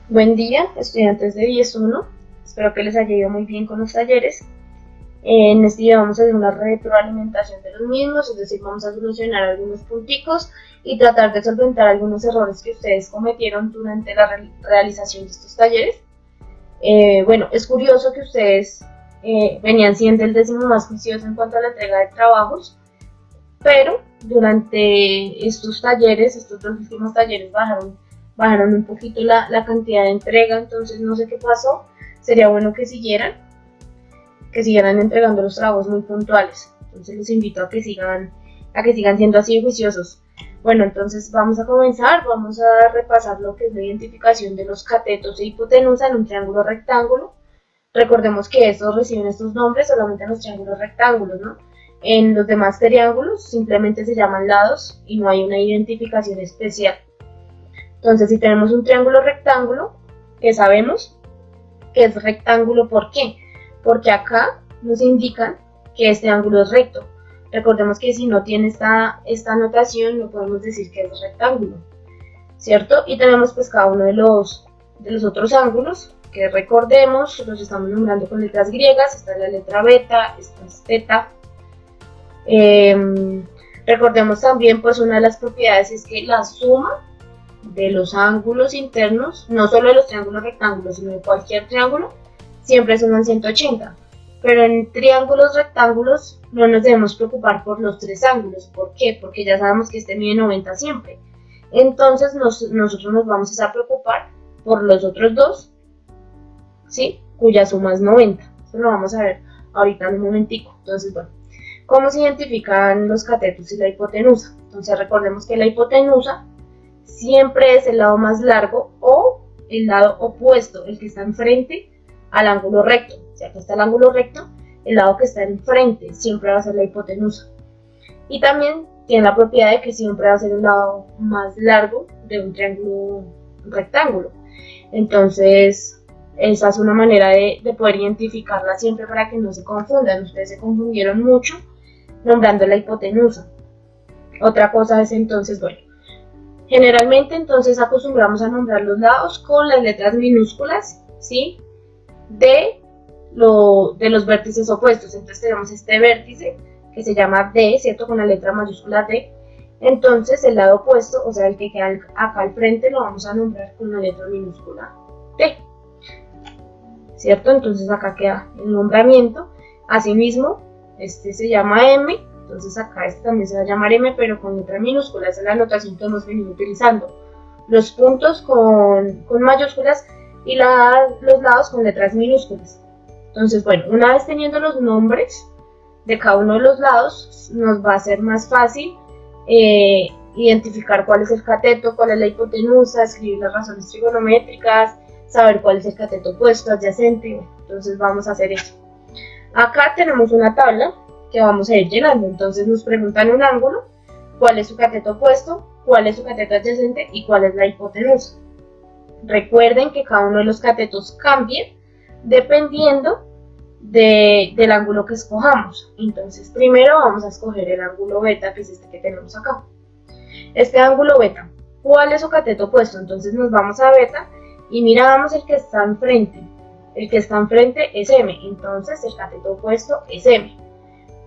Buen día, estudiantes de 10.1. Espero que les haya ido muy bien con los talleres. En este día vamos a hacer una retroalimentación de los mismos, es decir, vamos a solucionar algunos punticos y tratar de solventar algunos errores que ustedes cometieron durante la realización de estos talleres. Bueno, es curioso que ustedes venían siendo el décimo más juicioso en cuanto a la entrega de trabajos, pero durante estos talleres, estos dos últimos talleres, bajaron un poquito la cantidad de entrega, entonces no sé qué pasó. Sería bueno que siguieran entregando los trabajos muy puntuales. Entonces los invito a que sigan siendo así juiciosos. Bueno, entonces vamos a comenzar, vamos a repasar lo que es la identificación de los catetos e hipotenusa en un triángulo rectángulo. Recordemos que estos reciben estos nombres solamente en los triángulos rectángulos, ¿no? En los demás triángulos simplemente se llaman lados y no hay una identificación especial. Entonces, si tenemos un triángulo rectángulo, que sabemos que es rectángulo, ¿por qué? Porque acá nos indican que este ángulo es recto. Recordemos que si no tiene esta anotación, no podemos decir que es rectángulo, ¿cierto? Y tenemos pues cada uno de los otros ángulos, que recordemos, los estamos nombrando con letras griegas. Esta es la letra beta, esta es teta. Recordemos también, pues una de las propiedades es que la suma de los ángulos internos, no solo de los triángulos rectángulos, sino de cualquier triángulo, siempre suman 180. Pero en triángulos rectángulos no nos debemos preocupar por los tres ángulos. ¿Por qué? Porque ya sabemos que este mide 90 siempre. Entonces nosotros nos vamos a preocupar por los otros dos, ¿sí? Cuya suma es 90. Esto lo vamos a ver ahorita en un momentico. Entonces, bueno, ¿cómo se identifican los catetos y la hipotenusa? Entonces recordemos que la hipotenusa siempre es el lado más largo o el lado opuesto, el que está enfrente al ángulo recto. O sea, aquí está el ángulo recto, el lado que está enfrente siempre va a ser la hipotenusa. Y también tiene la propiedad de que siempre va a ser el lado más largo de un triángulo rectángulo. Entonces, esa es una manera de poder identificarla siempre para que no se confundan. Ustedes se confundieron mucho nombrando la hipotenusa. Otra cosa es entonces, bueno, generalmente entonces acostumbramos a nombrar los lados con las letras minúsculas, ¿sí? De los vértices opuestos. Entonces tenemos este vértice que se llama D, ¿cierto? Con la letra mayúscula D. Entonces el lado opuesto, o sea, el que queda acá al frente, lo vamos a nombrar con la letra minúscula T, ¿cierto? Entonces acá queda el nombramiento. Asimismo, este se llama M. Entonces acá este también se va a llamar M, pero con letra minúscula. Esa es la anotación que hemos venido utilizando. Los puntos con mayúsculas y los lados con letras minúsculas. Entonces, bueno, una vez teniendo los nombres de cada uno de los lados, nos va a ser más fácil identificar cuál es el cateto, cuál es la hipotenusa, escribir las razones trigonométricas, saber cuál es el cateto opuesto, adyacente. Entonces vamos a hacer eso. Acá tenemos una tabla que vamos a ir llenando. Entonces nos preguntan un ángulo, cuál es su cateto opuesto, cuál es su cateto adyacente y cuál es la hipotenusa. Recuerden que cada uno de los catetos cambia dependiendo del ángulo que escojamos. Entonces primero vamos a escoger el ángulo beta, que es este que tenemos acá. Este ángulo beta, ¿cuál es su cateto opuesto? Entonces nos vamos a beta y miramos el que está enfrente. El que está enfrente es M, entonces el cateto opuesto es M.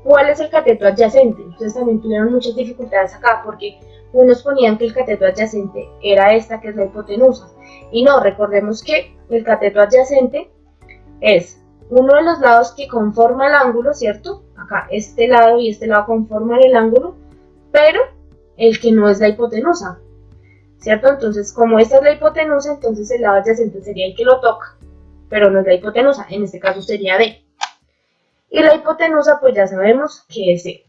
¿Cuál es el cateto adyacente? Ustedes también tuvieron muchas dificultades acá porque unos ponían que el cateto adyacente era esta, que es la hipotenusa. Y no, recordemos que el cateto adyacente es uno de los lados que conforma el ángulo, ¿cierto? Acá este lado y este lado conforman el ángulo, pero el que no es la hipotenusa, ¿cierto? Entonces, como esta es la hipotenusa, entonces el lado adyacente sería el que lo toca, pero no es la hipotenusa, en este caso sería D. Y la hipotenusa, pues ya sabemos que es C.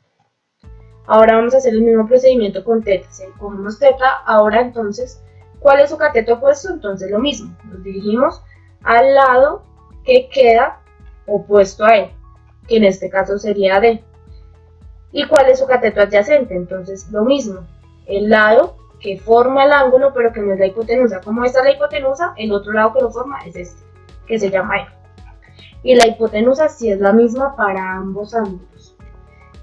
Ahora vamos a hacer el mismo procedimiento con teta. Si cogemos teta, ahora entonces, ¿cuál es su cateto opuesto? Entonces lo mismo, nos dirigimos al lado que queda opuesto a él, que en este caso sería D. ¿Y cuál es su cateto adyacente? Entonces lo mismo, el lado que forma el ángulo, pero que no es la hipotenusa. Como esta es la hipotenusa, el otro lado que lo forma es este, que se llama E. Y la hipotenusa sí es la misma para ambos ángulos.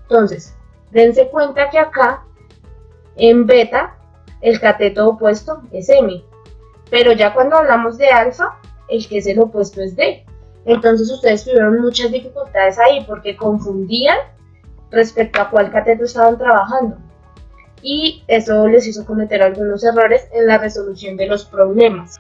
Entonces, dense cuenta que acá, en beta, el cateto opuesto es M. Pero ya cuando hablamos de alfa, el que es el opuesto es D. Entonces ustedes tuvieron muchas dificultades ahí porque confundían respecto a cuál cateto estaban trabajando. Y eso les hizo cometer algunos errores en la resolución de los problemas.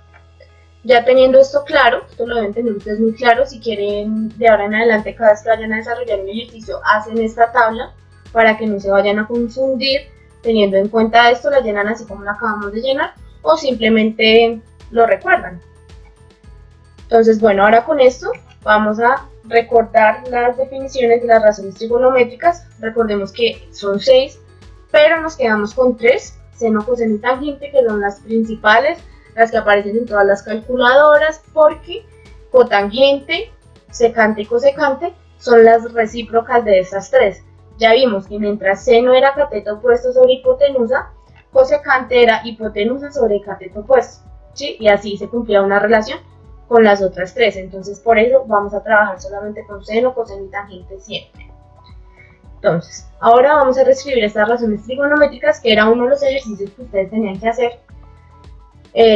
Ya teniendo esto claro, esto lo deben tener ustedes muy claro, si quieren de ahora en adelante cada vez que vayan a desarrollar un ejercicio hacen esta tabla para que no se vayan a confundir. Teniendo en cuenta esto, la llenan así como la acabamos de llenar o simplemente lo recuerdan. Entonces, bueno, ahora con esto vamos a recordar las definiciones de las razones trigonométricas. Recordemos que son 6, pero nos quedamos con 3, seno, coseno y tangente, que son las principales, las que aparecen en todas las calculadoras, porque cotangente, secante y cosecante son las recíprocas de estas 3. Ya vimos que mientras seno era cateto opuesto sobre hipotenusa, cosecante era hipotenusa sobre cateto opuesto, ¿sí? Y así se cumplía una relación con las otras 3. Entonces, por eso vamos a trabajar solamente con seno, coseno y tangente siempre. Entonces, ahora vamos a reescribir estas razones trigonométricas, que era uno de los ejercicios que ustedes tenían que hacer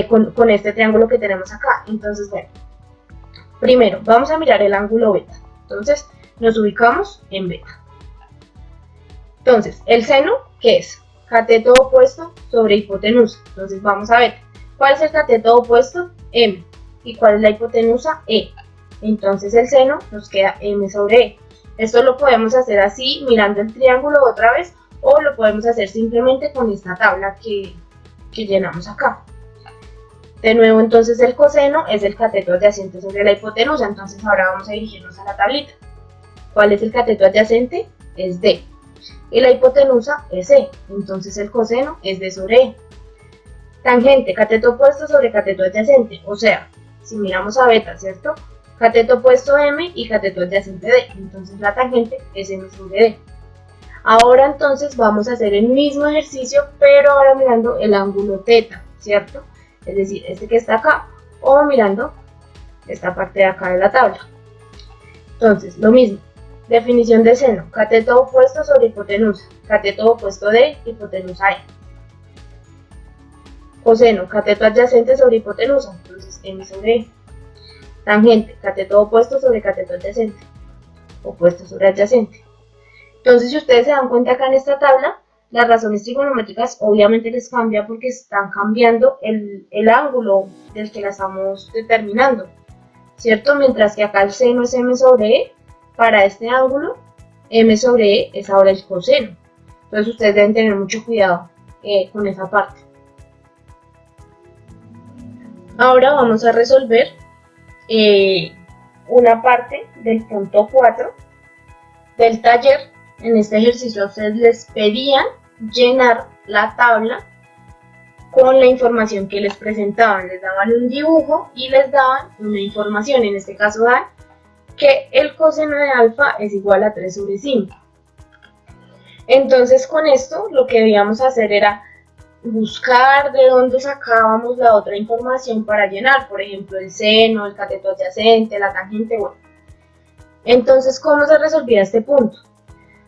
con este triángulo que tenemos acá. Entonces, bueno, primero vamos a mirar el ángulo beta. Entonces, nos ubicamos en beta. Entonces, el seno, ¿qué es? Cateto opuesto sobre hipotenusa. Entonces, vamos a ver, ¿cuál es el cateto opuesto? M. ¿Y cuál es la hipotenusa? E. Entonces el seno nos queda M sobre E. Esto lo podemos hacer así, mirando el triángulo otra vez, o lo podemos hacer simplemente con esta tabla que llenamos acá. De nuevo, entonces el coseno es el cateto adyacente sobre la hipotenusa. Entonces ahora vamos a dirigirnos a la tablita. ¿Cuál es el cateto adyacente? Es D. Y la hipotenusa es E. Entonces el coseno es D sobre E. Tangente, cateto opuesto sobre cateto adyacente. O sea, si miramos a beta, ¿cierto? Cateto opuesto M y cateto adyacente D. Entonces la tangente es M sobre D. Ahora entonces vamos a hacer el mismo ejercicio, pero ahora mirando el ángulo teta, ¿cierto? Es decir, este que está acá, o mirando esta parte de acá de la tabla. Entonces, lo mismo. Definición de seno. Cateto opuesto sobre hipotenusa. Cateto opuesto de hipotenusa E. Coseno, cateto adyacente sobre hipotenusa, entonces M sobre E. Tangente, cateto opuesto sobre cateto adyacente, opuesto sobre adyacente. Entonces, si ustedes se dan cuenta acá en esta tabla, las razones trigonométricas obviamente les cambia porque están cambiando el ángulo del que la estamos determinando, ¿cierto? Mientras que acá el seno es M sobre E, para este ángulo, M sobre E es ahora el coseno. Entonces, ustedes deben tener mucho cuidado con esa parte. Ahora vamos a resolver una parte del punto 4 del taller. En este ejercicio a ustedes les pedían llenar la tabla con la información que les presentaban. Les daban un dibujo y les daban una información. En este caso dan que el coseno de alfa es igual a 3 sobre 5. Entonces con esto lo que debíamos hacer era buscar de dónde sacábamos la otra información para llenar, por ejemplo el seno, el cateto adyacente, la tangente, bueno. Entonces, ¿cómo se resolvía este punto?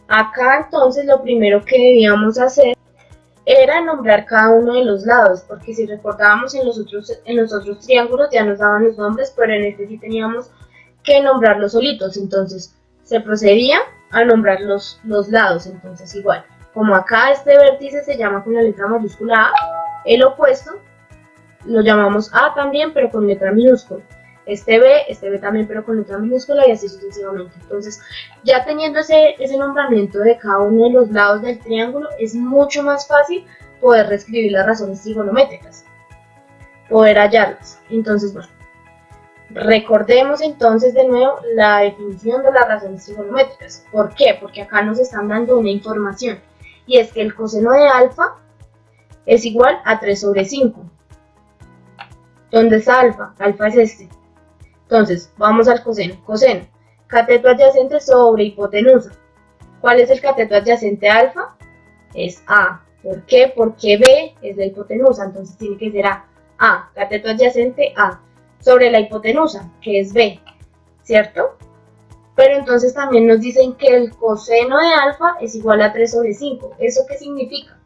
Acá entonces lo primero que debíamos hacer era nombrar cada uno de los lados, porque si recordábamos en los otros triángulos ya nos daban los nombres, pero en este sí teníamos que nombrarlos solitos. Entonces se procedía a nombrar los lados. Entonces igual, como acá este vértice se llama con la letra mayúscula A, el opuesto lo llamamos A también, pero con letra minúscula. Este B también, pero con letra minúscula, y así sucesivamente. Entonces, ya teniendo ese nombramiento de cada uno de los lados del triángulo, es mucho más fácil poder reescribir las razones trigonométricas, poder hallarlas. Entonces, bueno, recordemos entonces de nuevo la definición de las razones trigonométricas. ¿Por qué? Porque acá nos están dando una información, y es que el coseno de alfa es igual a 3 sobre 5. ¿Dónde está alfa? Alfa es este. Entonces, vamos al coseno. Coseno, cateto adyacente sobre hipotenusa. ¿Cuál es el cateto adyacente a alfa? Es A. ¿Por qué? Porque B es la hipotenusa, entonces tiene que ser A. A, cateto adyacente A, sobre la hipotenusa, que es B, ¿cierto? Pero entonces también nos dicen que el coseno de alfa es igual a 3 sobre 5. ¿Eso qué significa?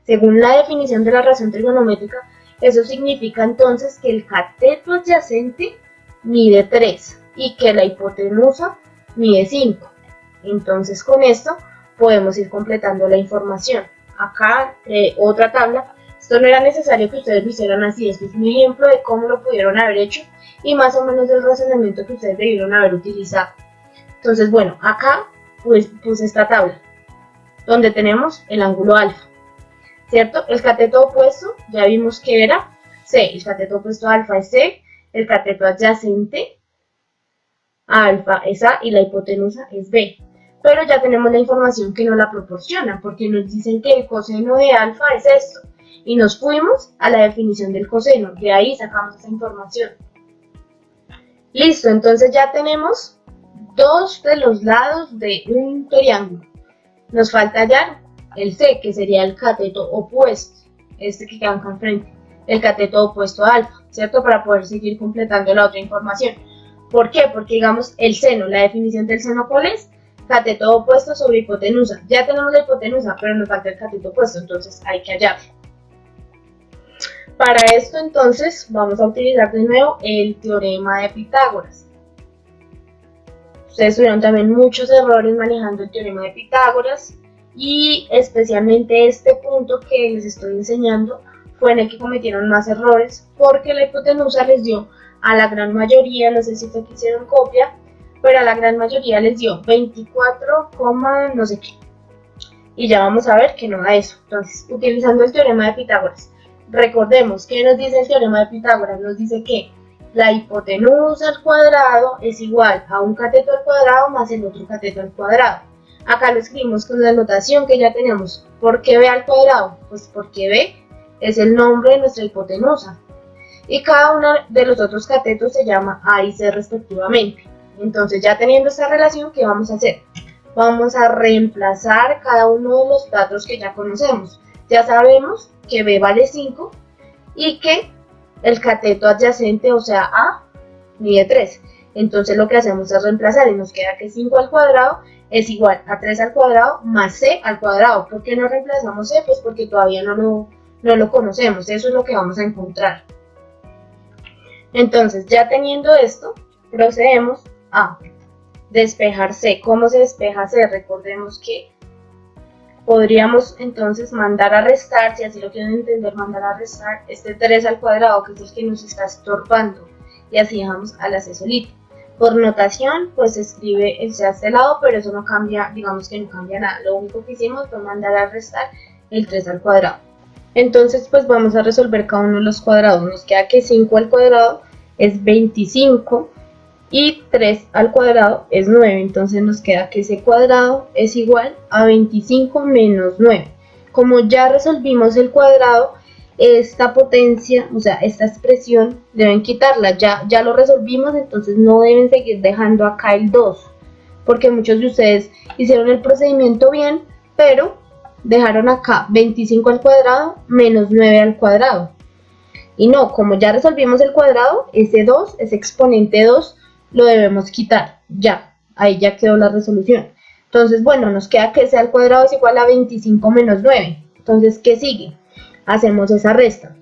Según la definición de la razón trigonométrica, Eso significa entonces que el cateto adyacente mide 3 y que la hipotenusa mide 5. Entonces con esto podemos ir completando la información. Acá otra tabla. Esto no era necesario que ustedes lo hicieran así, esto es un ejemplo de cómo lo pudieron haber hecho y más o menos el razonamiento que ustedes debieron haber utilizado. Entonces, bueno, acá pues puse esta tabla donde tenemos el ángulo alfa, ¿cierto? El cateto opuesto, ya vimos que era C, el cateto opuesto a alfa es C, el cateto adyacente a alfa es A y la hipotenusa es B. Pero ya tenemos la información que nos la proporciona, porque nos dicen que el coseno de alfa es esto. Y nos fuimos a la definición del coseno, de ahí sacamos esa información. Listo, entonces ya tenemos dos de los lados de un triángulo. Nos falta hallar el C, que sería el cateto opuesto, este que queda acá enfrente, el cateto opuesto a alfa, ¿cierto? Para poder seguir completando la otra información. ¿Por qué? Porque digamos el seno, la definición del seno, ¿cuál es? Cateto opuesto sobre hipotenusa. Ya tenemos la hipotenusa, pero nos falta el cateto opuesto, entonces hay que hallarlo. Para esto entonces vamos a utilizar de nuevo el teorema de Pitágoras. Ustedes tuvieron también muchos errores manejando el teorema de Pitágoras y especialmente este punto que les estoy enseñando fue en el que cometieron más errores porque la hipotenusa les dio a la gran mayoría, no sé si fue que hicieron copia, pero a la gran mayoría les dio 24, no sé qué. Y ya vamos a ver que no da eso. Entonces, utilizando el teorema de Pitágoras, recordemos que nos dice el teorema de Pitágoras, nos dice que la hipotenusa al cuadrado es igual a un cateto al cuadrado más el otro cateto al cuadrado. Acá lo escribimos con la notación que ya tenemos. ¿Por qué B al cuadrado? Pues porque B es el nombre de nuestra hipotenusa. Y cada uno de los otros catetos se llama A y C respectivamente. Entonces ya teniendo esta relación, ¿qué vamos a hacer? Vamos a reemplazar cada uno de los datos que ya conocemos. Ya sabemos que B vale 5 y que el cateto adyacente, o sea A, mide 3. Entonces lo que hacemos es reemplazar y nos queda que 5 al cuadrado es igual a 3 al cuadrado más C al cuadrado. ¿Por qué no reemplazamos C? Pues porque todavía no lo conocemos. Eso es lo que vamos a encontrar. Entonces ya teniendo esto, procedemos a despejar C. ¿Cómo se despeja C? Recordemos que podríamos entonces mandar a restar, si así lo quieren entender, mandar a restar este 3 al cuadrado, que es el que nos está estorbando, y así dejamos a la C solita. Por notación, pues se escribe el C a este lado, pero eso no cambia, digamos que no cambia nada. Lo único que hicimos fue mandar a restar el 3 al cuadrado. Entonces, pues vamos a resolver cada uno de los cuadrados. Nos queda que 5 al cuadrado es 25 y 3 al cuadrado es 9. Entonces nos queda que C cuadrado es igual a 25 menos 9. Como ya resolvimos el cuadrado, esta potencia, o sea, esta expresión, deben quitarla. Ya lo resolvimos, entonces no deben seguir dejando acá el 2. Porque muchos de ustedes hicieron el procedimiento bien, pero dejaron acá 25 al cuadrado menos 9 al cuadrado. Y no, como ya resolvimos el cuadrado, ese 2, ese exponente 2, lo debemos quitar. Ya, ahí ya quedó la resolución. Entonces, bueno, nos queda que C al cuadrado es igual a 25 menos 9. Entonces, ¿qué sigue? Hacemos esa resta.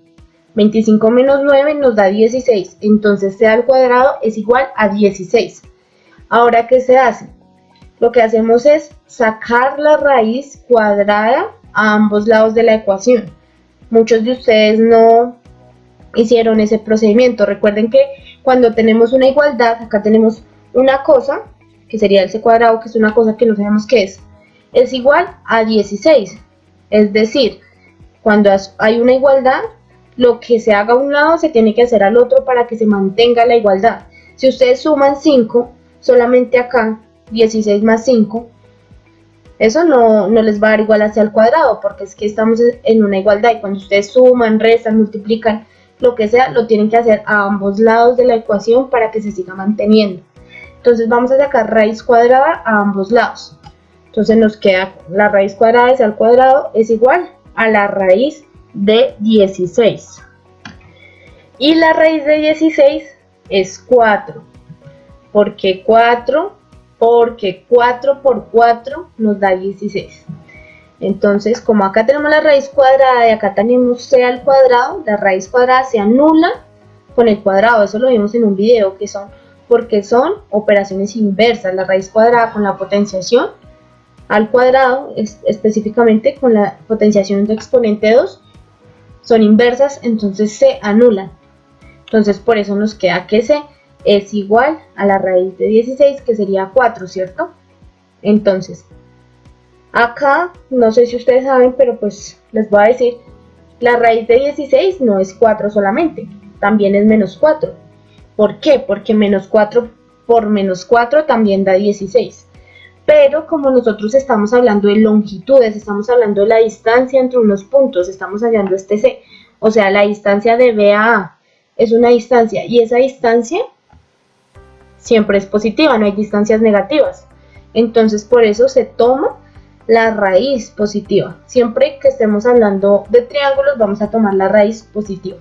25 menos 9 nos da 16. Entonces, C al cuadrado es igual a 16. Ahora, ¿qué se hace? Lo que hacemos es sacar la raíz cuadrada a ambos lados de la ecuación. Muchos de ustedes no hicieron ese procedimiento. Recuerden que cuando tenemos una igualdad, acá tenemos una cosa, que sería el C cuadrado, que es una cosa que no sabemos qué es igual a 16. Es decir, cuando hay una igualdad, lo que se haga a un lado se tiene que hacer al otro para que se mantenga la igualdad. Si ustedes suman 5, solamente acá 16 más 5, eso no les va a dar igual a C al cuadrado, porque es que estamos en una igualdad y cuando ustedes suman, restan, multiplican, lo que sea, lo tienen que hacer a ambos lados de la ecuación para que se siga manteniendo. Entonces vamos a sacar raíz cuadrada a ambos lados. Entonces nos queda la raíz cuadrada de C al cuadrado es igual a la raíz de 16. Y la raíz de 16 es 4. ¿Por qué 4? Porque 4 por 4 nos da 16. Entonces, como acá tenemos la raíz cuadrada y acá tenemos c al cuadrado, la raíz cuadrada se anula con el cuadrado. Eso lo vimos en un video, porque son operaciones inversas. La raíz cuadrada con la potenciación al cuadrado, específicamente con la potenciación de exponente 2, son inversas, entonces se anulan. Entonces por eso nos queda que c es igual a la raíz de 16, que sería 4, ¿cierto? Entonces, acá, no sé si ustedes saben, pero pues les voy a decir, la raíz de 16 no es 4 solamente, también es menos 4. ¿Por qué? Porque menos 4 por menos 4 también da 16. Pero como nosotros estamos hablando de longitudes, estamos hablando de la distancia entre unos puntos, estamos hallando este c, o sea, la distancia de B a A es una distancia, y esa distancia siempre es positiva, no hay distancias negativas. Entonces por eso se toma la raíz positiva. Siempre que estemos hablando de triángulos vamos a tomar la raíz positiva.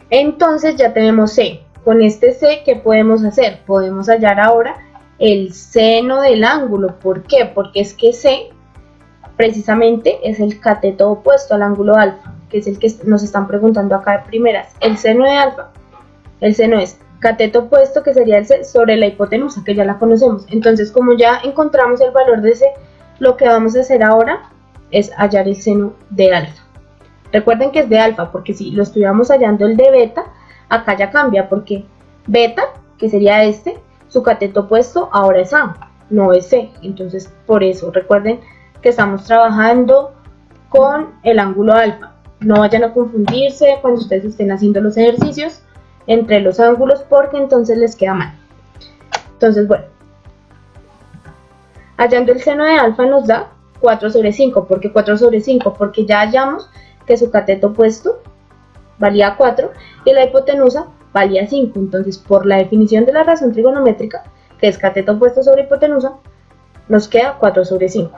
Entonces ya tenemos c. Con este c, ¿qué podemos hacer? Podemos hallar ahora el seno del ángulo. ¿Por qué? Porque es que c precisamente es el cateto opuesto al ángulo alfa, que es el que nos están preguntando acá de primeras. El seno de alfa, el seno es cateto opuesto, que sería el c, sobre la hipotenusa, que ya la conocemos. Entonces, como ya encontramos el valor de c, lo que vamos a hacer ahora es hallar el seno de alfa. Recuerden que es de alfa, porque si lo estuviéramos hallando el de beta, acá ya cambia, porque beta, que sería este, su cateto opuesto ahora es a, no es c. Entonces, por eso, recuerden que estamos trabajando con el ángulo alfa. No vayan a confundirse cuando ustedes estén haciendo los ejercicios entre los ángulos, porque entonces les queda mal. Entonces, bueno, hallando el seno de alfa nos da 4 sobre 5. ¿Por qué 4 sobre 5? Porque ya hallamos que su cateto opuesto valía 4 y la hipotenusa valía 5. Entonces, por la definición de la razón trigonométrica, que es cateto opuesto sobre hipotenusa, nos queda 4 sobre 5.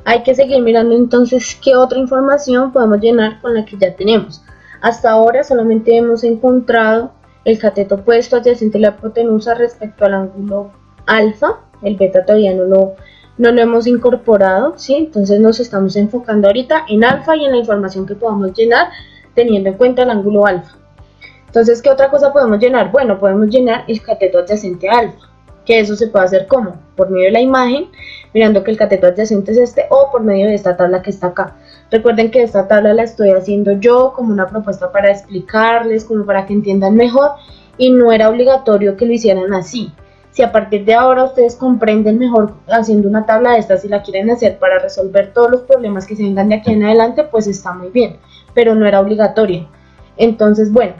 Hay que seguir mirando entonces qué otra información podemos llenar con la que ya tenemos. Hasta ahora solamente hemos encontrado el cateto opuesto adyacente a la hipotenusa respecto al ángulo alfa. El beta todavía no lo hemos incorporado, ¿sí? Entonces nos estamos enfocando ahorita en alfa y en la información que podamos llenar teniendo en cuenta el ángulo alfa. Entonces, ¿qué otra cosa podemos llenar? Bueno, podemos llenar el cateto adyacente a alfa, que eso se puede hacer como por medio de la imagen, mirando que el cateto adyacente es este, o por medio de esta tabla que está acá. Recuerden que esta tabla la estoy haciendo yo como una propuesta para explicarles, como para que entiendan mejor, y no era obligatorio que lo hicieran así. Si a partir de ahora ustedes comprenden mejor haciendo una tabla de estas y la quieren hacer para resolver todos los problemas que se vengan de aquí en adelante, pues está muy bien, pero no era obligatorio. Entonces, bueno,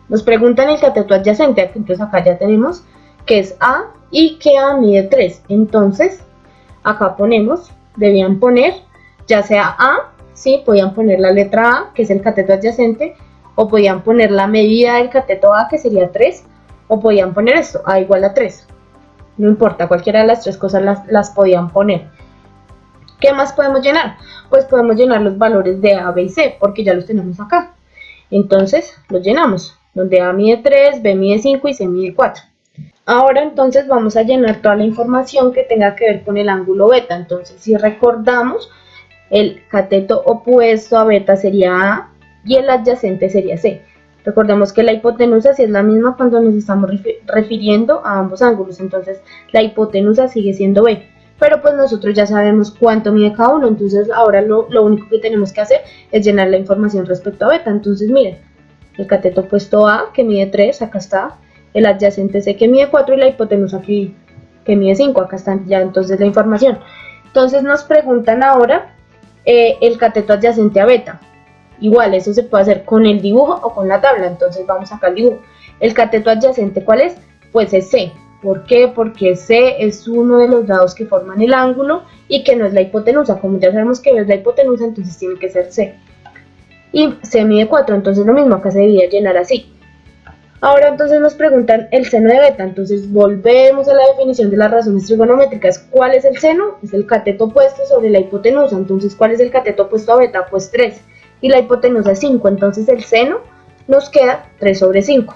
nos preguntan el cateto adyacente, entonces acá ya tenemos que es A y que A mide 3. Entonces, acá ponemos, debían poner, ya sea A, ¿sí? Podían poner la letra A, que es el cateto adyacente, o podían poner la medida del cateto A, que sería 3, o podían poner esto, A igual a 3. No importa, cualquiera de las tres cosas las podían poner. ¿Qué más podemos llenar? Pues podemos llenar los valores de A, B y C, porque ya los tenemos acá. Entonces, los llenamos, donde A mide 3, B mide 5 y C mide 4. Ahora entonces vamos a llenar toda la información que tenga que ver con el ángulo beta. Entonces, si recordamos, el cateto opuesto a beta sería A y el adyacente sería C. Recordemos que la hipotenusa sí es la misma cuando nos estamos refiriendo a ambos ángulos. Entonces, la hipotenusa sigue siendo B. Pero pues nosotros ya sabemos cuánto mide cada uno. Entonces, ahora lo único que tenemos que hacer es llenar la información respecto a beta. Entonces, miren, el cateto opuesto A, que mide 3, acá está. El adyacente C, que mide 4, y la hipotenusa que mide 5, acá está ya entonces la información. Entonces nos preguntan ahora el cateto adyacente a beta. Igual, eso se puede hacer con el dibujo o con la tabla. Entonces vamos acá al dibujo. El cateto adyacente, ¿cuál es? Pues es C. ¿Por qué? Porque C es uno de los lados que forman el ángulo y que no es la hipotenusa. Como ya sabemos que es la hipotenusa, entonces tiene que ser C. Y C mide 4, entonces lo mismo, acá se debería llenar así. Ahora entonces nos preguntan el seno de beta. Entonces volvemos a la definición de las razones trigonométricas. ¿Cuál es el seno? Es el cateto opuesto sobre la hipotenusa. Entonces, ¿cuál es el cateto opuesto a beta? Pues 3. Y la hipotenusa es 5. Entonces el seno nos queda 3 sobre 5.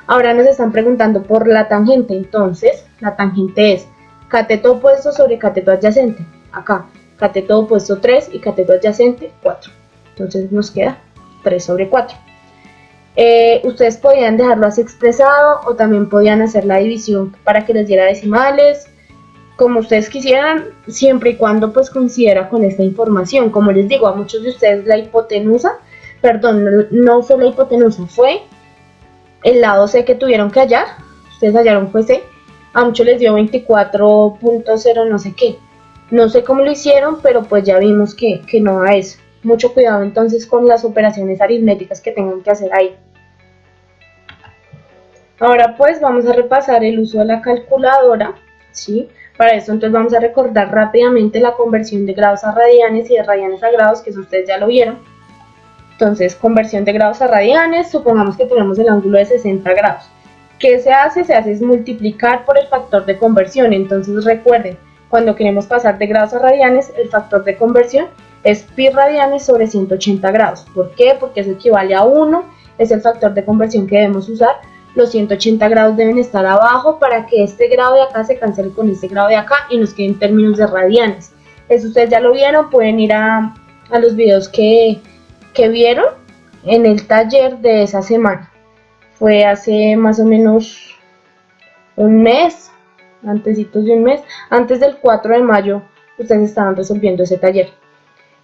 Ahora nos están preguntando por la tangente. Entonces, la tangente es cateto opuesto sobre cateto adyacente. acá. Cateto opuesto 3 y cateto adyacente 4. Entonces nos queda 3 sobre 4. Ustedes podían dejarlo así expresado o también podían hacer la división para que les diera decimales, como ustedes quisieran, siempre y cuando pues coincidiera con esta información. Como les digo, a muchos de ustedes la hipotenusa, perdón, no fue la hipotenusa, fue el lado C que tuvieron que hallar. Ustedes hallaron fue C, a muchos les dio 24.0 no sé qué. No sé cómo lo hicieron, pero pues ya vimos que no da eso. Mucho cuidado entonces con las operaciones aritméticas que tengan que hacer ahí. Ahora pues vamos a repasar el uso de la calculadora, ¿sí? Para eso entonces vamos a recordar rápidamente la conversión de grados a radianes y de radianes a grados, que eso ustedes ya lo vieron. Entonces, conversión de grados a radianes, supongamos que tenemos el ángulo de 60 grados. ¿Qué se hace? Se hace es multiplicar por el factor de conversión. Entonces recuerden, cuando queremos pasar de grados a radianes, el factor de conversión es pi radianes sobre 180 grados. ¿Por qué? Porque eso equivale a 1, es el factor de conversión que debemos usar. Los 180 grados deben estar abajo para que este grado de acá se cancele con este grado de acá y nos quede en términos de radianes. Eso ustedes ya lo vieron, pueden ir a los videos que vieron en el taller de esa semana. Fue hace más o menos un mes, antesitos de un mes, antes del 4 de mayo ustedes estaban resolviendo ese taller.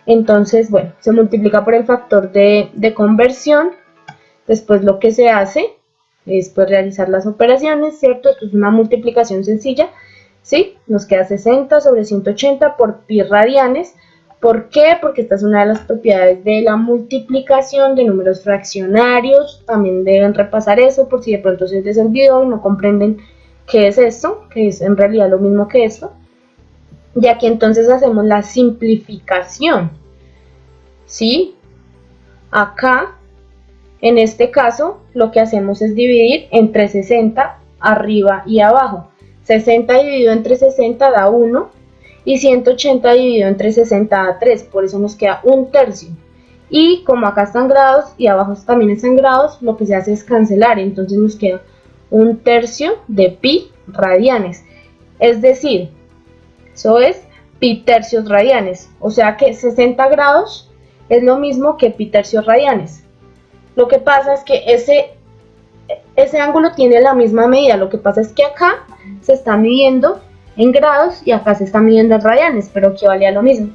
Entonces, bueno, se multiplica por el factor de conversión. Después lo que se hace es pues realizar las operaciones, ¿cierto? Esto es una multiplicación sencilla, ¿sí? Nos queda 60 sobre 180 por pi radianes. ¿Por qué? Porque esta es una de las propiedades de la multiplicación de números fraccionarios. También deben repasar eso por si de pronto se les olvidó y no comprenden qué es esto, que es en realidad lo mismo que esto. Y aquí entonces hacemos la simplificación, ¿sí? Acá, en este caso, lo que hacemos es dividir entre 60 arriba y abajo. 60 dividido entre 60 da 1 y 180 dividido entre 60 da 3, por eso nos queda un tercio. Y como acá están grados y abajo también están grados, lo que se hace es cancelar, entonces nos queda un tercio de pi radianes. Es decir, eso es pi tercios radianes, o sea que 60 grados es lo mismo que pi tercios radianes. Lo que pasa es que ese ángulo tiene la misma medida, lo que pasa es que acá se está midiendo en grados y acá se está midiendo en radianes, pero equivale a lo mismo.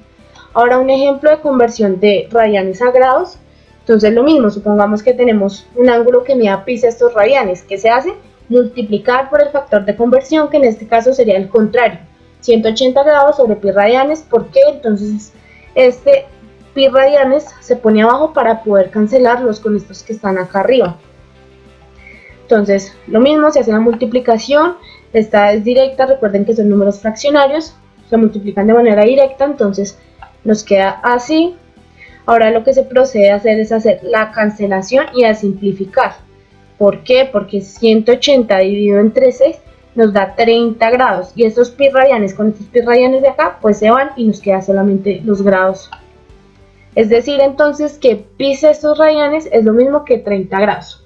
Ahora un ejemplo de conversión de radianes a grados, entonces lo mismo, supongamos que tenemos un ángulo que mida pi sextos radianes, ¿qué se hace? Multiplicar por el factor de conversión, que en este caso sería el contrario, 180 grados sobre pi radianes. ¿Por qué? Entonces este pi radianes se pone abajo para poder cancelarlos con estos que están acá arriba. Entonces lo mismo, se hace la multiplicación, esta es directa, recuerden que son números fraccionarios, se multiplican de manera directa, entonces nos queda así. Ahora lo que se procede a hacer es hacer la cancelación y a simplificar. ¿Por qué? Porque 180 dividido entre 6 nos da 30 grados y estos pi radianes con estos pi radianes de acá pues se van y nos queda solamente los grados. Es decir entonces que pi sextos radianes es lo mismo que 30 grados.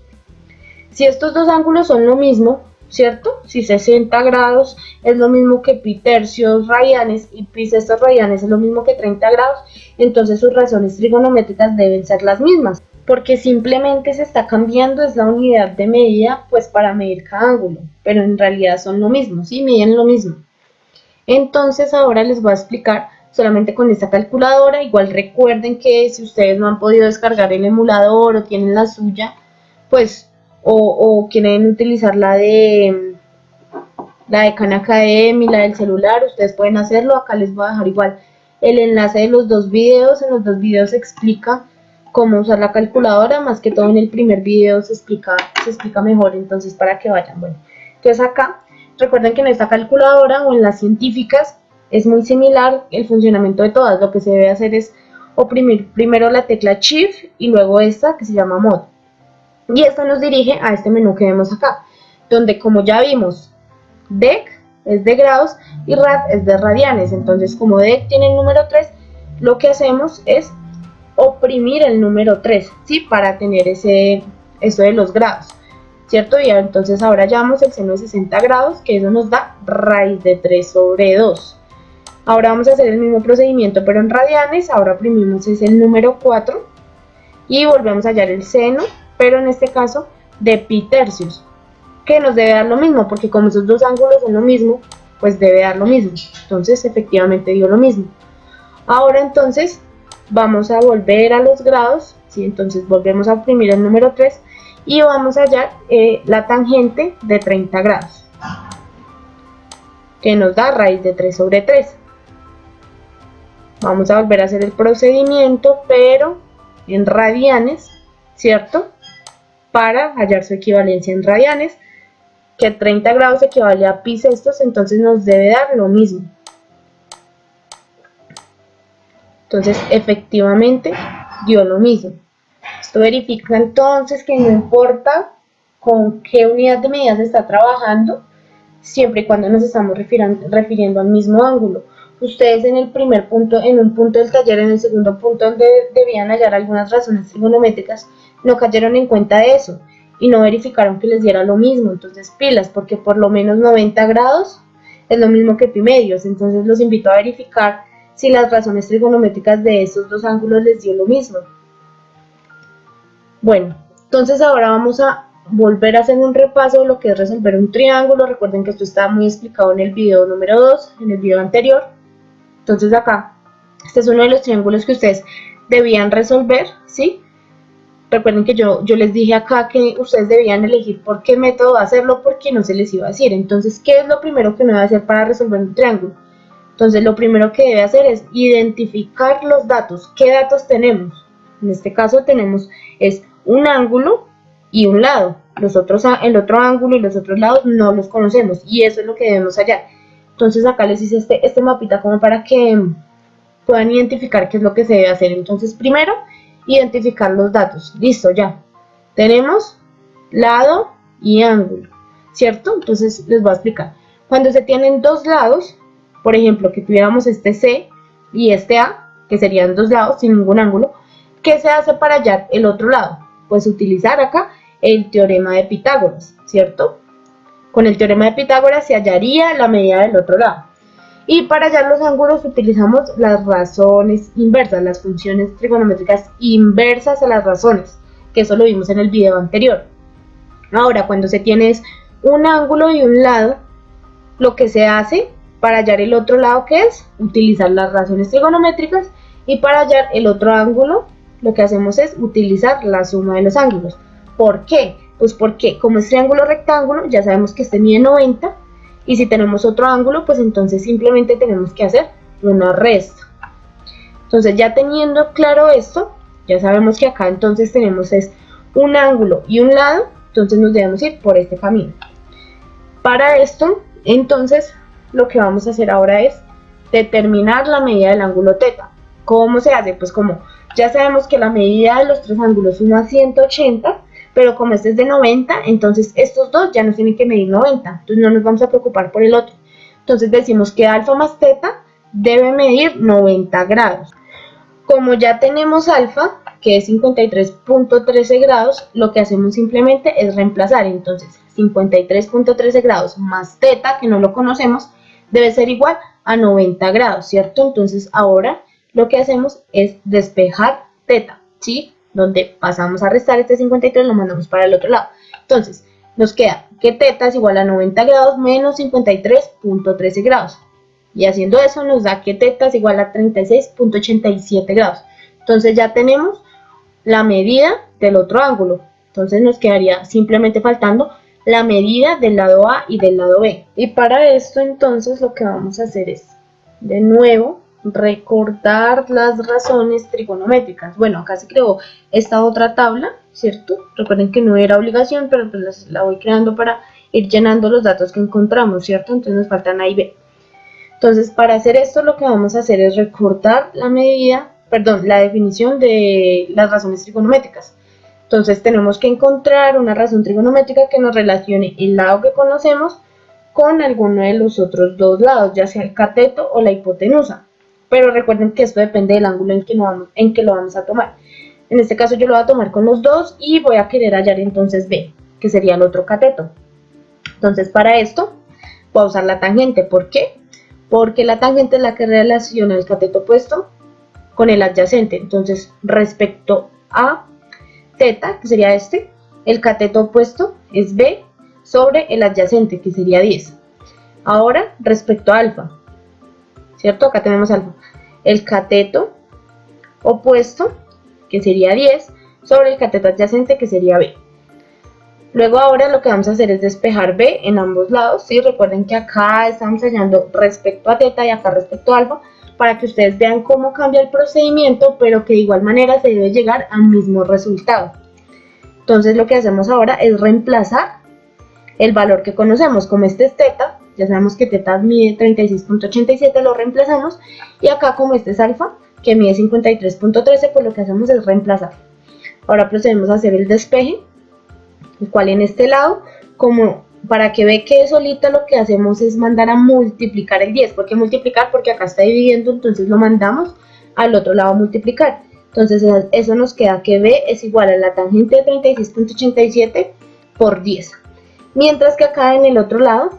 Si estos dos ángulos son lo mismo, ¿cierto? Si 60 grados es lo mismo que pi tercios radianes y pi sextos radianes es lo mismo que 30 grados, entonces sus razones trigonométricas deben ser las mismas, porque simplemente se está cambiando es la unidad de medida pues para medir cada ángulo, pero en realidad son lo mismo, ¿sí? Miden lo mismo. Entonces ahora les voy a explicar solamente con esta calculadora. Igual recuerden que si ustedes no han podido descargar el emulador o tienen la suya, pues o quieren utilizar la de Khan Academy, la del celular, ustedes pueden hacerlo. Acá les voy a dejar igual el enlace de los dos videos. En los dos videos se explica cómo usar la calculadora, más que todo en el primer video se explica mejor, entonces para que vayan. Bueno, entonces acá recuerden que en esta calculadora o en las científicas es muy similar el funcionamiento de todas. Lo que se debe hacer es oprimir primero la tecla Shift y luego esta que se llama Mod. Y esto nos dirige a este menú que vemos acá, donde como ya vimos, Dec es de grados y Rad es de radianes. Entonces como Dec tiene el número 3, lo que hacemos es oprimir el número 3, ¿sí? Para tener eso de los grados, ¿cierto? Y entonces ahora llamamos el seno de 60 grados, que eso nos da raíz de 3 sobre 2. Ahora vamos a hacer el mismo procedimiento pero en radianes. Ahora oprimimos es el número 4 y volvemos a hallar el seno, pero en este caso de pi tercios, que nos debe dar lo mismo, porque como esos dos ángulos son lo mismo, pues debe dar lo mismo. Entonces efectivamente dio lo mismo. Ahora entonces vamos a volver a los grados, ¿sí? Entonces volvemos a oprimir el número 3 y vamos a hallar la tangente de 30 grados, que nos da raíz de 3 sobre 3. Vamos a volver a hacer el procedimiento, pero en radianes, ¿cierto? Para hallar su equivalencia en radianes, que 30 grados equivale a pi sextos, entonces nos debe dar lo mismo. Entonces, efectivamente, dio lo mismo. Esto verifica entonces que no importa con qué unidad de medida se está trabajando, siempre y cuando nos estamos refiriendo al mismo ángulo. Ustedes en el primer punto, en un punto del taller, en el segundo punto donde debían hallar algunas razones trigonométricas, no cayeron en cuenta de eso y no verificaron que les diera lo mismo. Entonces pilas, porque por lo menos 90 grados es lo mismo que pi medios. Entonces los invito a verificar si las razones trigonométricas de esos dos ángulos les dio lo mismo. Bueno, entonces ahora vamos a volver a hacer un repaso de lo que es resolver un triángulo. Recuerden que esto está muy explicado en el video número 2, en el video anterior. Entonces acá, este es uno de los triángulos que ustedes debían resolver, ¿sí? Recuerden que yo les dije acá que ustedes debían elegir por qué método hacerlo, porque no se les iba a decir. Entonces, ¿qué es lo primero que uno debe hacer para resolver un triángulo? Entonces, lo primero que debe hacer es identificar los datos. ¿Qué datos tenemos? En este caso tenemos es un ángulo y un lado. El otro ángulo y los otros lados no los conocemos y eso es lo que debemos hallar. Entonces acá les hice este mapita como para que puedan identificar qué es lo que se debe hacer. Entonces primero, identificar los datos. Listo, ya. Tenemos lado y ángulo, ¿cierto? Entonces les voy a explicar. Cuando se tienen dos lados, por ejemplo, que tuviéramos este C y este A, que serían dos lados sin ningún ángulo, ¿qué se hace para hallar el otro lado? Pues utilizar acá el teorema de Pitágoras, ¿cierto? Con el teorema de Pitágoras se hallaría la medida del otro lado. Y para hallar los ángulos utilizamos las razones inversas, las funciones trigonométricas inversas a las razones, que eso lo vimos en el video anterior. Ahora, cuando se tiene un ángulo y un lado, lo que se hace para hallar el otro lado, ¿qué es? Utilizar las razones trigonométricas, y para hallar el otro ángulo, lo que hacemos es utilizar la suma de los ángulos. ¿Por qué? Pues porque como es triángulo rectángulo, ya sabemos que este mide 90, y si tenemos otro ángulo, pues entonces simplemente tenemos que hacer una resta. Entonces ya teniendo claro esto, ya sabemos que acá entonces tenemos es un ángulo y un lado, entonces nos debemos ir por este camino. Para esto, entonces, lo que vamos a hacer ahora es determinar la medida del ángulo θ. ¿Cómo se hace? Pues como ya sabemos que la medida de los tres ángulos suma 180, pero como este es de 90, entonces estos dos ya nos tienen que medir 90, entonces no nos vamos a preocupar por el otro. Entonces decimos que alfa más θ debe medir 90 grados. Como ya tenemos alfa, que es 53.13 grados, lo que hacemos simplemente es reemplazar. Entonces 53.13 grados más θ, que no lo conocemos, debe ser igual a 90 grados, ¿cierto? Entonces ahora lo que hacemos es despejar θ, ¿sí? Donde pasamos a restar este 53, lo mandamos para el otro lado. Entonces nos queda que θ es igual a 90 grados menos 53.13 grados. Y haciendo eso nos da que θ es igual a 36.87 grados. Entonces ya tenemos la medida del otro ángulo. Entonces nos quedaría simplemente faltando la medida del lado A y del lado B. Y para esto entonces lo que vamos a hacer es, de nuevo, recordar las razones trigonométricas. Bueno, acá se creó esta otra tabla, ¿cierto? Recuerden que no era obligación, pero pues la voy creando para ir llenando los datos que encontramos, ¿cierto? Entonces nos faltan A y B. Entonces, para hacer esto lo que vamos a hacer es recortar la definición de las razones trigonométricas. Entonces tenemos que encontrar una razón trigonométrica que nos relacione el lado que conocemos con alguno de los otros dos lados, ya sea el cateto o la hipotenusa. Pero recuerden que esto depende del ángulo en que lo vamos a tomar. En este caso yo lo voy a tomar con los dos y voy a querer hallar entonces B, que sería el otro cateto. Entonces para esto voy a usar la tangente. ¿Por qué? porque la tangente es la que relaciona el cateto opuesto con el adyacente. Entonces, respecto a teta, que sería este, el cateto opuesto es b sobre el adyacente, que sería 10. Ahora, respecto a alfa, ¿cierto? Acá tenemos alfa. El cateto opuesto, que sería 10, sobre el cateto adyacente, que sería b. Luego ahora lo que vamos a hacer es despejar b en ambos lados, ¿sí? Recuerden que acá estamos hallando respecto a teta y acá respecto a alfa, para que ustedes vean cómo cambia el procedimiento, pero que de igual manera se debe llegar al mismo resultado. Entonces lo que hacemos ahora es reemplazar el valor que conocemos, como este es teta, ya sabemos que teta mide 36.87, lo reemplazamos, y acá como este es alfa, que mide 53.13, pues lo que hacemos es reemplazar. Ahora procedemos a hacer el despeje, el cual en este lado, como para que ve que solita, lo que hacemos es mandar a multiplicar el 10. ¿Por qué multiplicar? Porque acá está dividiendo, entonces lo mandamos al otro lado a multiplicar. Entonces eso nos queda que b es igual a la tangente de 36.87 por 10. Mientras que acá en el otro lado,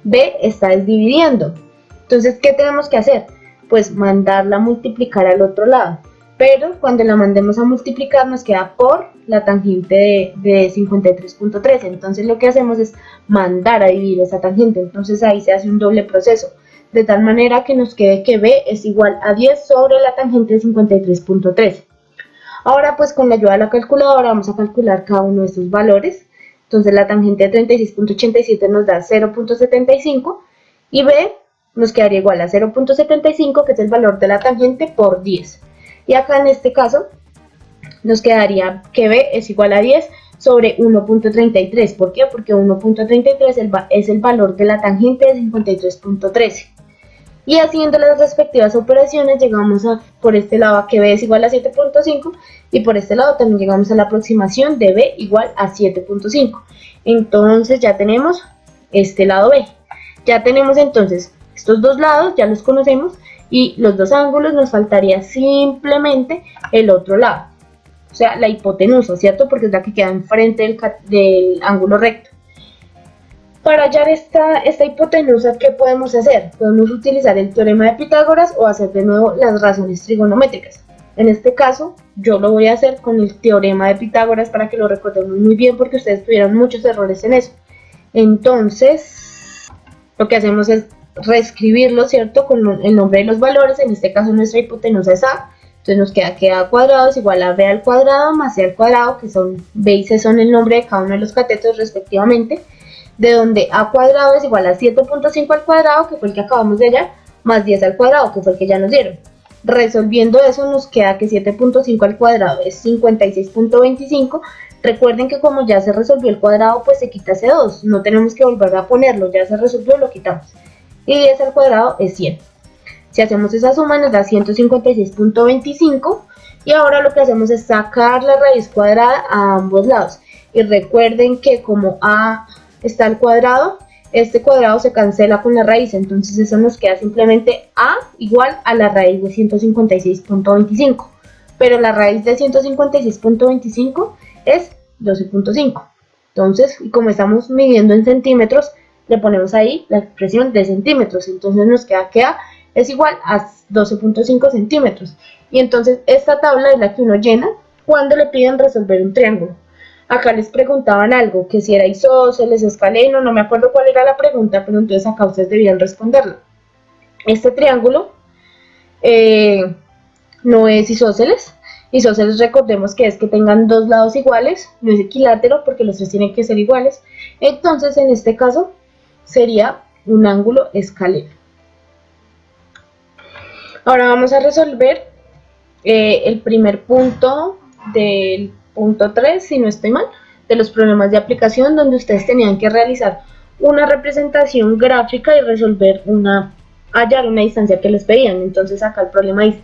b está dividiendo. Entonces, ¿qué tenemos que hacer? Pues mandarla a multiplicar al otro lado. Pero cuando la mandemos a multiplicar nos queda por la tangente de 53.13. Entonces lo que hacemos es mandar a dividir esa tangente. Entonces ahí se hace un doble proceso. De tal manera que nos quede que b es igual a 10 sobre la tangente de 53.13. Ahora pues con la ayuda de la calculadora vamos a calcular cada uno de estos valores. Entonces la tangente de 36.87 nos da 0.75 y b nos quedaría igual a 0.75, que es el valor de la tangente, por 10. Y acá en este caso nos quedaría que b es igual a 10 sobre 1.33. ¿Por qué? Porque 1.33 es el valor de la tangente de 53.13. Y haciendo las respectivas operaciones llegamos por este lado a que b es igual a 7.5 y por este lado también llegamos a la aproximación de b igual a 7.5. Entonces ya tenemos este lado b. Ya tenemos entonces estos dos lados, ya los conocemos, y los dos ángulos, nos faltaría simplemente el otro lado, o sea, la hipotenusa, ¿cierto? Porque es la que queda enfrente del ángulo recto. Para hallar esta hipotenusa, ¿qué podemos hacer? Podemos utilizar el teorema de Pitágoras o hacer de nuevo las razones trigonométricas. En este caso, yo lo voy a hacer con el teorema de Pitágoras para que lo recordemos muy bien, porque ustedes tuvieron muchos errores en eso. Entonces, lo que hacemos es reescribirlo, ¿cierto? Con el nombre de los valores. En este caso nuestra hipotenusa es a, entonces nos queda que a al cuadrado es igual a b al cuadrado más c al cuadrado, que son b y c son el nombre de cada uno de los catetos respectivamente, de donde a cuadrado es igual a 7.5 al cuadrado, que fue el que acabamos de hallar, más 10 al cuadrado, que fue el que ya nos dieron. Resolviendo eso nos queda que 7.5 al cuadrado es 56.25. Recuerden que como ya se resolvió el cuadrado, pues se quita ese 2, no tenemos que volver a ponerlo, ya se resolvió, lo quitamos. Y 10 al cuadrado es 100. Si hacemos esa suma nos da 156.25 y ahora lo que hacemos es sacar la raíz cuadrada a ambos lados. Y recuerden que como a está al cuadrado, este cuadrado se cancela con la raíz, entonces eso nos queda simplemente a igual a la raíz de 156.25. Pero la raíz de 156.25 es 12.5. Entonces, y como estamos midiendo en centímetros, le ponemos ahí la expresión de centímetros, entonces nos queda que a es igual a 12.5 centímetros. Y entonces esta tabla es la que uno llena cuando le piden resolver un triángulo. Acá les preguntaban algo, que si era isósceles, escaleno, no me acuerdo cuál era la pregunta, pero entonces acá ustedes debían responderla. Este triángulo no es isósceles. Isósceles, recordemos que es que tengan dos lados iguales, no es equilátero porque los tres tienen que ser iguales. Entonces en este caso sería un ángulo escaleno. Ahora vamos a resolver el primer punto del punto 3, si no estoy mal, de los problemas de aplicación, donde ustedes tenían que realizar una representación gráfica y resolver hallar una distancia que les pedían. Entonces acá el problema dice: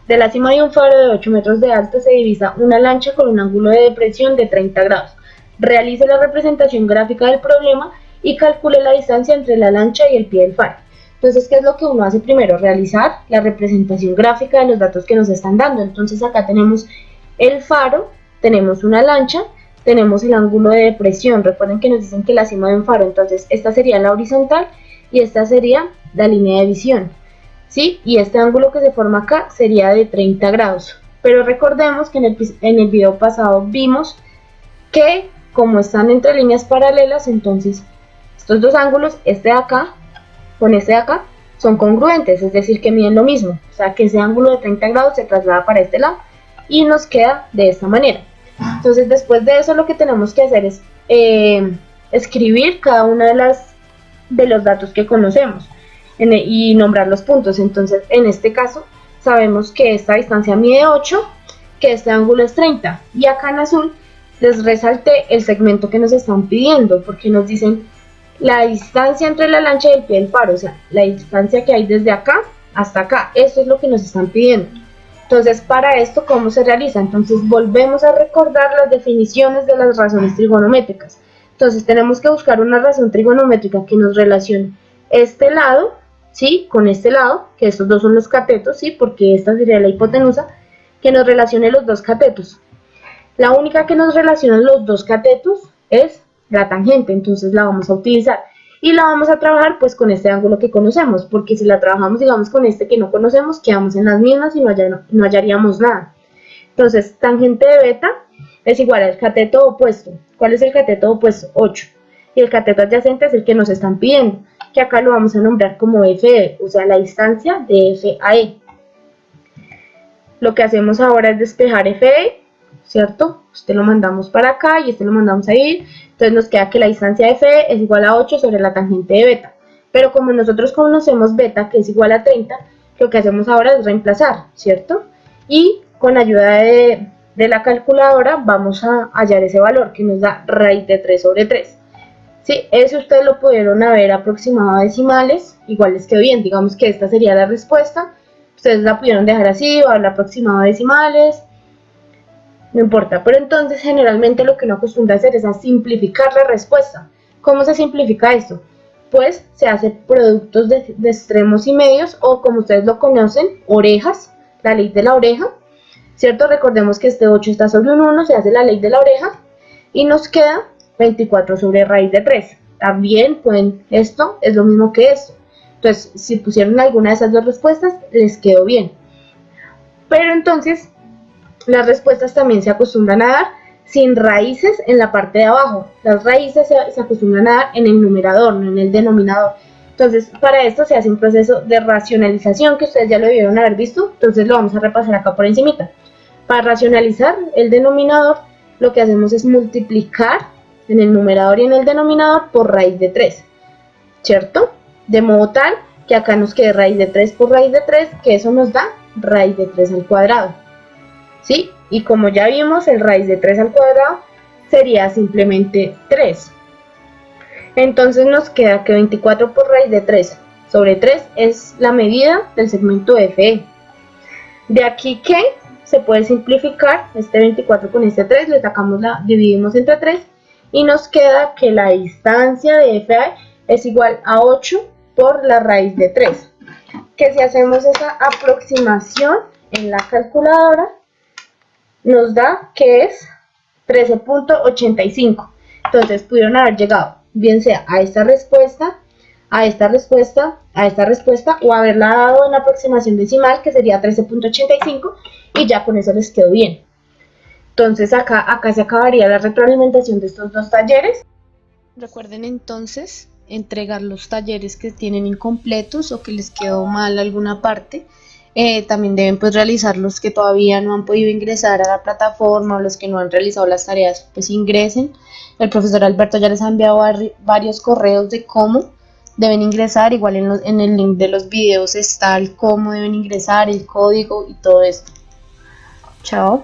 de la cima de un faro de 8 metros de alto se divisa una lancha con un ángulo de depresión de 30 grados. Realice la representación gráfica del problema y calcule la distancia entre la lancha y el pie del faro. Entonces, ¿qué es lo que uno hace primero? Realizar la representación gráfica de los datos que nos están dando. Entonces acá tenemos el faro, tenemos una lancha, tenemos el ángulo de depresión. Recuerden que nos dicen que la cima de un faro, entonces esta sería la horizontal y esta sería la línea de visión, ¿sí? Y este ángulo que se forma acá sería de 30 grados. Pero recordemos que en el video pasado vimos que como están entre líneas paralelas, entonces estos dos ángulos, este de acá con este de acá, son congruentes, es decir, que miden lo mismo. O sea, que ese ángulo de 30 grados se traslada para este lado y nos queda de esta manera. Entonces, después de eso, lo que tenemos que hacer es escribir cada una de los datos que conocemos y nombrar los puntos. Entonces, en este caso, sabemos que esta distancia mide 8, que este ángulo es 30. Y acá en azul les resalté el segmento que nos están pidiendo, porque nos dicen la distancia entre la lancha y el pie del faro, o sea, la distancia que hay desde acá hasta acá. Eso es lo que nos están pidiendo. Entonces, para esto, ¿cómo se realiza? Entonces, volvemos a recordar las definiciones de las razones trigonométricas. Entonces, tenemos que buscar una razón trigonométrica que nos relacione este lado, ¿sí? Con este lado, que estos dos son los catetos, ¿sí? Porque esta sería la hipotenusa, que nos relacione los dos catetos. La única que nos relaciona los dos catetos es la tangente, entonces la vamos a utilizar. Y la vamos a trabajar pues con este ángulo que conocemos, porque si la trabajamos digamos con este que no conocemos, quedamos en las mismas y no hallaríamos nada. Entonces, tangente de beta es igual al cateto opuesto. ¿Cuál es el cateto opuesto? 8. Y el cateto adyacente es el que nos están pidiendo, que acá lo vamos a nombrar como FE, o sea, la distancia de F a E. Lo que hacemos ahora es despejar FE, ¿cierto? Este lo mandamos para acá y este lo mandamos a ir. Entonces nos queda que la distancia de FE es igual a 8 sobre la tangente de beta. Pero como nosotros conocemos beta, que es igual a 30, lo que hacemos ahora es reemplazar, ¿cierto? Y con ayuda de la calculadora vamos a hallar ese valor que nos da raíz de 3 sobre 3. ¿Sí? Ese ustedes lo pudieron haber aproximado a decimales, igual les quedó bien, digamos que esta sería la respuesta. Ustedes la pudieron dejar así o haberla aproximado a decimales, no importa, pero entonces generalmente lo que uno acostumbra a hacer es a simplificar la respuesta. ¿Cómo se simplifica esto? Pues se hace productos de extremos y medios, o como ustedes lo conocen, orejas, la ley de la oreja, ¿cierto? Recordemos que este 8 está sobre un 1, se hace la ley de la oreja y nos queda 24 sobre raíz de 3. También pueden, esto es lo mismo que esto. Entonces, si pusieron alguna de esas dos respuestas, les quedó bien. Pero entonces, las respuestas también se acostumbran a dar sin raíces en la parte de abajo. Las raíces se acostumbran a dar en el numerador, no en el denominador. Entonces, para esto se hace un proceso de racionalización que ustedes ya lo debieron haber visto. Entonces, lo vamos a repasar acá por encimita. Para racionalizar el denominador, lo que hacemos es multiplicar en el numerador y en el denominador por raíz de 3, ¿cierto? De modo tal que acá nos quede raíz de 3 por raíz de 3, que eso nos da raíz de 3 al cuadrado. ¿Sí? Y como ya vimos, el raíz de 3 al cuadrado sería simplemente 3. Entonces nos queda que 24 por raíz de 3 sobre 3 es la medida del segmento FE. De aquí que se puede simplificar este 24 con este 3, le sacamos dividimos entre 3 y nos queda que la distancia de FE es igual a 8 por la raíz de 3. Que si hacemos esa aproximación en la calculadora, nos da que es 13.85. Entonces pudieron haber llegado bien sea a esta respuesta, a esta respuesta, a esta respuesta, o haberla dado en la aproximación decimal, que sería 13.85, y ya con eso les quedó bien. Entonces acá se acabaría la retroalimentación de estos dos talleres. Recuerden entonces entregar los talleres que tienen incompletos o que les quedó mal alguna parte. También deben pues realizar los que todavía no han podido ingresar a la plataforma, o los que no han realizado las tareas, pues ingresen. El profesor Alberto ya les ha enviado varios correos de cómo deben ingresar. Igual en el link de los videos está el cómo deben ingresar, el código y todo esto. Chao.